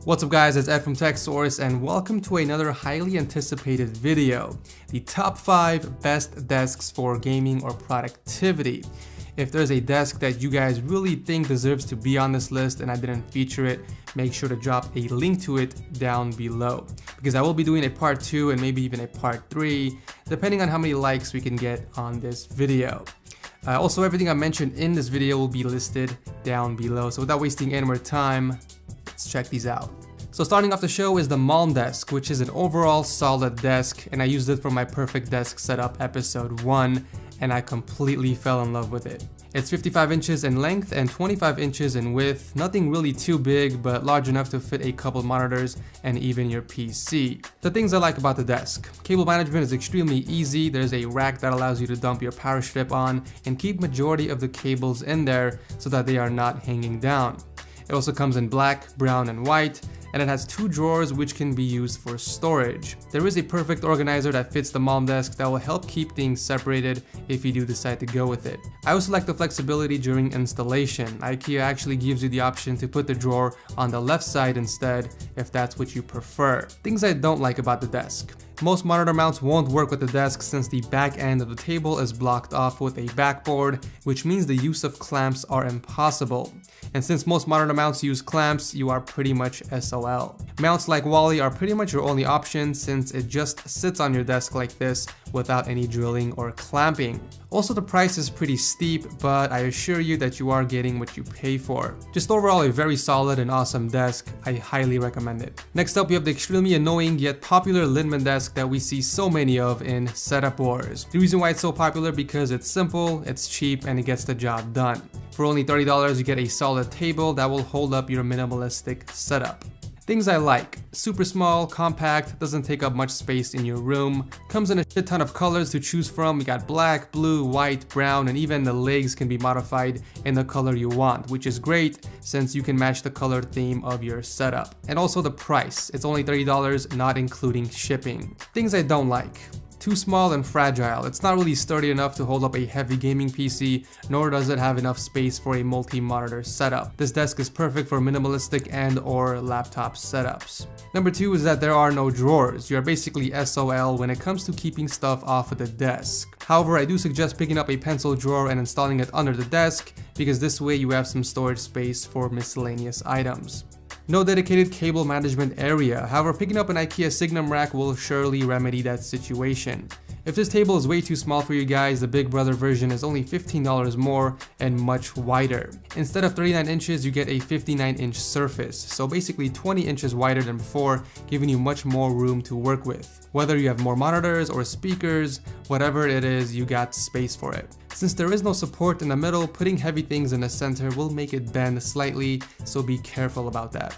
What's up guys, it's Ed from TechSource and welcome to another highly anticipated video, the top 5 best desks for gaming or productivity. If there's a desk that you guys really think deserves to be on this list and I didn't feature it, make sure to drop a link to it down below, because I will be doing a part 2 and maybe even a part 3, depending on how many likes we can get on this video. Also, everything I mentioned in this video will be listed down below, so without wasting any more time, let's check these out. So starting off the show is the Malm desk, which is an overall solid desk, and I used it for my perfect desk setup episode 1, and I completely fell in love with it. It's 55 inches in length and 25 inches in width, nothing really too big, but large enough to fit a couple monitors and even your PC. The things I like about the desk: cable management is extremely easy. There's a rack that allows you to dump your power strip on and keep majority of the cables in there so that they are not hanging down. It also comes in black, brown, and white, and it has 2 drawers which can be used for storage. There is a perfect organizer that fits the Malm desk that will help keep things separated if you do decide to go with it. I also like the flexibility during installation. IKEA actually gives you the option to put the drawer on the left side instead if that's what you prefer. Things I don't like about the desk: most monitor mounts won't work with the desk since the back end of the table is blocked off with a backboard, which means the use of clamps are impossible. And since most monitor mounts use clamps, you are pretty much SOL. Mounts like Wally are pretty much your only option since it just sits on your desk like this without any drilling or clamping. Also, the price is pretty steep, but I assure you that you are getting what you pay for. Just overall a very solid and awesome desk. I highly recommend it. Next up, we have the extremely annoying yet popular Lindemann desk that we see so many of in setup wars. The reason why it's so popular because it's simple, it's cheap, and it gets the job done. For only $30, you get a solid table that will hold up your minimalistic setup. Things I like: super small, compact, doesn't take up much space in your room, comes in a shit ton of colors to choose from. We got black, blue, white, brown, and even the legs can be modified in the color you want, which is great since you can match the color theme of your setup. And also the price, it's only $30, not including shipping. Things I don't like: too small and fragile. It's not really sturdy enough to hold up a heavy gaming PC, nor does it have enough space for a multi-monitor setup. This desk is perfect for minimalistic and or laptop setups. Number 2 is that there are no drawers. You are basically SOL when it comes to keeping stuff off of the desk. However, I do suggest picking up a pencil drawer and installing it under the desk, because this way you have some storage space for miscellaneous items. No dedicated cable management area. However, picking up an IKEA Signum rack will surely remedy that situation. If this table is way too small for you guys, the Big Brother version is only $15 more and much wider. Instead of 39 inches, you get a 59-inch surface, so basically 20 inches wider than before, giving you much more room to work with. Whether you have more monitors or speakers, whatever it is, you got space for it. Since there is no support in the middle, putting heavy things in the center will make it bend slightly, so be careful about that.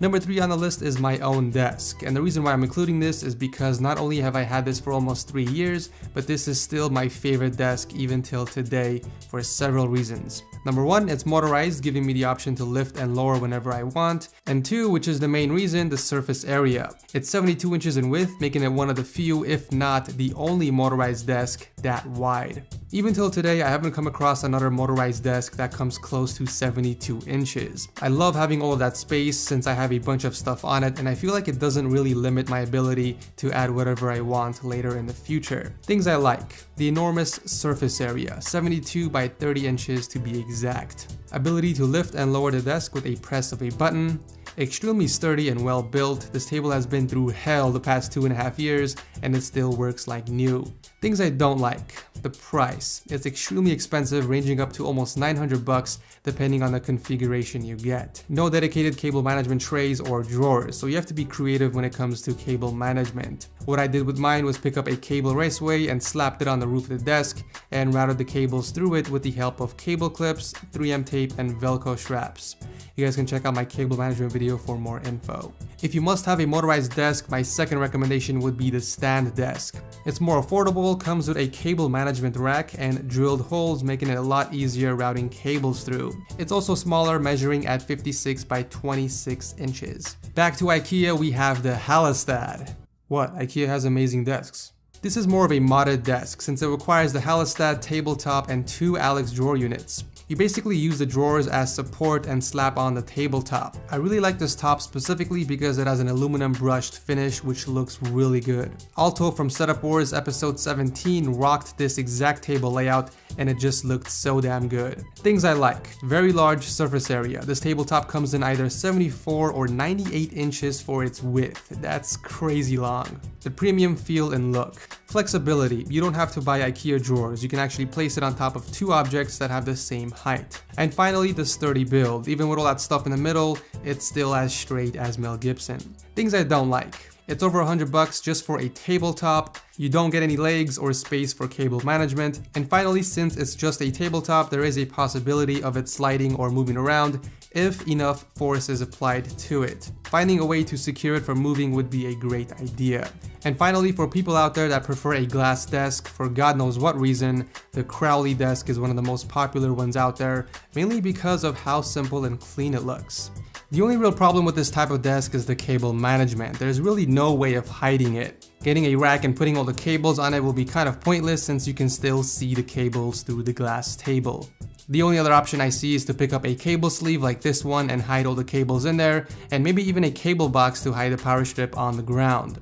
Number 3 on the list is my own desk, and the reason why I'm including this is because not only have I had this for almost 3 years, but this is still my favorite desk even till today for several reasons. Number 1, it's motorized, giving me the option to lift and lower whenever I want. And 2, which is the main reason, the surface area. It's 72 inches in width, making it one of the few, if not the only motorized desk that wide. Even till today, I haven't come across another motorized desk that comes close to 72 inches. I love having all of that space since I have a bunch of stuff on it, and I feel like it doesn't really limit my ability to add whatever I want later in the future. Things I like: the enormous surface area, 72 by 30 inches to be exact. Ability to lift and lower the desk with a press of a button. Extremely sturdy and well built. This table has been through hell the past 2.5 years and it still works like new. Things I don't like: the price. It's extremely expensive, ranging up to almost $900 depending on the configuration you get. No dedicated cable management trays or drawers, so you have to be creative when it comes to cable management. What I did with mine was pick up a cable raceway and slapped it on the roof of the desk and routed the cables through it with the help of cable clips, 3M tape, and Velcro straps. You guys can check out my cable management video for more info. If you must have a motorized desk, my second recommendation would be the stand desk. It's more affordable, comes with a cable management rack and drilled holes, making it a lot easier routing cables through. It's also smaller, measuring at 56 by 26 inches. Back to IKEA, we have the Hallestad. What? IKEA has amazing desks. This is more of a modded desk since it requires the Hallestad tabletop and 2 Alex drawer units. You basically use the drawers as support and slap on the tabletop. I really like this top specifically because it has an aluminum brushed finish which looks really good. Alto from Setup Wars episode 17 rocked this exact table layout and it just looked so damn good. Things I like: very large surface area. This tabletop comes in either 74 or 98 inches for its width. That's crazy long. The premium feel and look. Flexibility. You don't have to buy IKEA drawers. You can actually place it on top of two objects that have the same height. And finally, the sturdy build. Even with all that stuff in the middle, it's still as straight as Mel Gibson. Things I don't like: it's over $100 just for a tabletop. You don't get any legs or space for cable management. And finally, since it's just a tabletop, there is a possibility of it sliding or moving around if enough force is applied to it. Finding a way to secure it from moving would be a great idea. And finally, for people out there that prefer a glass desk for God knows what reason, the Crowley desk is one of the most popular ones out there, mainly because of how simple and clean it looks. The only real problem with this type of desk is the cable management. There's really no way of hiding it. Getting a rack and putting all the cables on it will be kind of pointless since you can still see the cables through the glass table. The only other option I see is to pick up a cable sleeve like this one and hide all the cables in there, and maybe even a cable box to hide the power strip on the ground.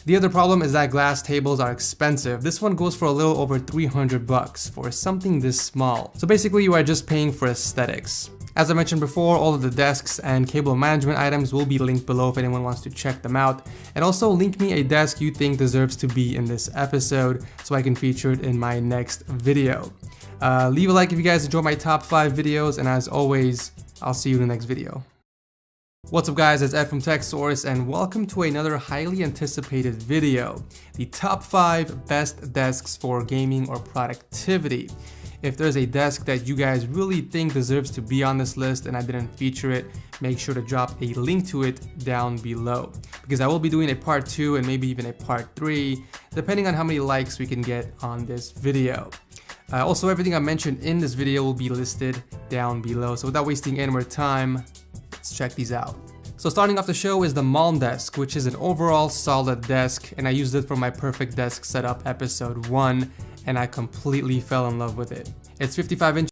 The other problem is that glass tables are expensive. This one goes for a little over $300 for something this small. So basically you are just paying for aesthetics. As I mentioned before, all of the desks and cable management items will be linked below if anyone wants to check them out. And also link me a desk you think deserves to be in this episode so I can feature it in my next video. Leave a like if you guys enjoy my top 5 videos, and as always, I'll see you in the next video. What's up guys, it's Ed from TechSource and welcome to another highly anticipated video, the top 5 best desks for gaming or productivity. If there's a desk that you guys really think deserves to be on this list and I didn't feature it, make sure to drop a link to it down below, because I will be doing a part 2 and maybe even a part 3, depending on how many likes we can get on this video. Also, everything I mentioned in this video will be listed down below, so without wasting any more time, let's check these out. So starting off the show is the Malm desk, which is an overall solid desk, and I used it for my perfect desk setup episode 1, and I completely fell in love with it. It's 55 inches